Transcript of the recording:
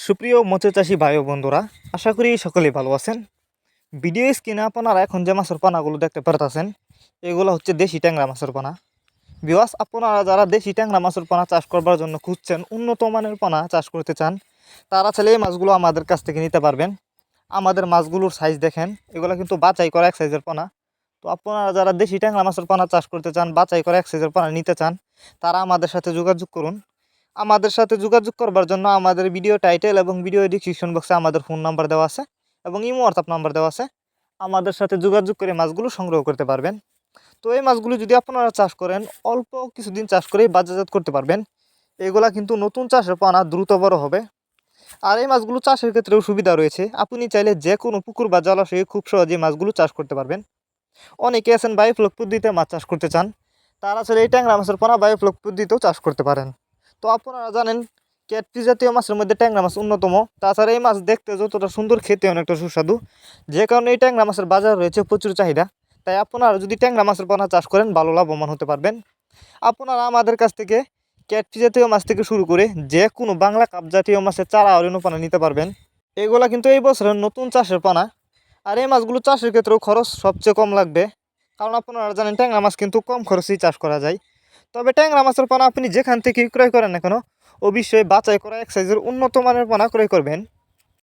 সুপ্রিয় মৎস্য চাষী ভাই ও বন্ধুরা, আশা করি সকলেই ভালো আছেন। ভিডিও স্ক্রিনে আপনারা এখন যে মাছের পানাগুলো দেখতে পারতেছেন, এগুলো হচ্ছে দেশি ট্যাংরা মাছের পানা। ভিউয়ার্স, আপনারা যারা দেশি ট্যাংরা মাছের পানা চাষ করবার জন্য খুঁজছেন, উন্নত মানের পানা চাষ করতে চান, তারা চাইলে এই মাছগুলো আমাদের কাছ থেকে নিতে পারবেন। আমাদের মাছগুলোর সাইজ দেখেন, এগুলো কিন্তু বাছাই করা এক সাইজের পানা। তো আপনারা যারা দেশি ট্যাংরা মাছের পানা চাষ করতে চান, বাছাই করা এক সাইজের পানা নিতে চান, তারা আমাদের সাথে যোগাযোগ করুন। আমাদের সাথে যোগাযোগ করবার জন্য আমাদের ভিডিও টাইটেল এবং ভিডিও ডিসক্রিপশন বক্সে আমাদের ফোন নাম্বার দেওয়া আছে এবং ইমো হোয়াটসঅ্যাপ নাম্বার দেওয়া আছে। আমাদের সাথে যোগাযোগ করে মাছগুলো সংগ্রহ করতে পারবেন। তো এই মাছগুলো যদি আপনারা চাষ করেন, অল্প কিছুদিন চাষ করেই বাজারজাত করতে পারবেন। এগুলা কিন্তু নতুন চাষের পানা দ্রুত বড় হবে। আর এই মাছগুলো চাষের ক্ষেত্রেও সুবিধা রয়েছে। আপনি চাইলে যে কোনো পুকুর বা জলাশয়ে খুব সহজেই মাছগুলো চাষ করতে পারবেন। অনেকে আছেন বায়োফ্লক পদ্ধতিতে মাছ চাষ করতে চান, তারা চাইলে এই ট্যাংরা মাছের পানা বায়োফ্লক পদ্ধতিতেও চাষ করতে পারেন। তো আপনারা জানেন, ক্যাটফিশ জাতীয় মাছের মধ্যে ট্যাংরা মাছ অন্যতম। তাছাড়া এই মাছ দেখতে যতটা সুন্দর, খেতে অনেকটা সুস্বাদু। যে কারণে এই ট্যাংরা মাছের বাজার রয়েছে প্রচুর চাহিদা। তাই আপনারা যদি ট্যাংরা মাছের পোনা চাষ করেন, ভালো লাভবান হতে পারবেন। আপনারা আমাদের কাছ থেকে ক্যাটফিশ জাতীয় মাছ থেকে শুরু করে যে কোনো বাংলা কাপ জাতীয় মাছের চারা অরণ্য পানা নিতে পারবেন। এগুলা কিন্তু এই বছরের নতুন চাষের পানা। আর এই মাছগুলো চাষের ক্ষেত্রেও খরচ সবচেয়ে কম লাগবে, কারণ আপনারা জানেন ট্যাংরা মাছ কিন্তু কম খরচেই চাষ করা যায়। তবে ট্যাংরা মাছের পানা আপনি যেখান থেকে ক্রয় করেন না কেন, অবশ্যই বাছাই করা এক সাইজের উন্নত মানের পানা ক্রয় করবেন।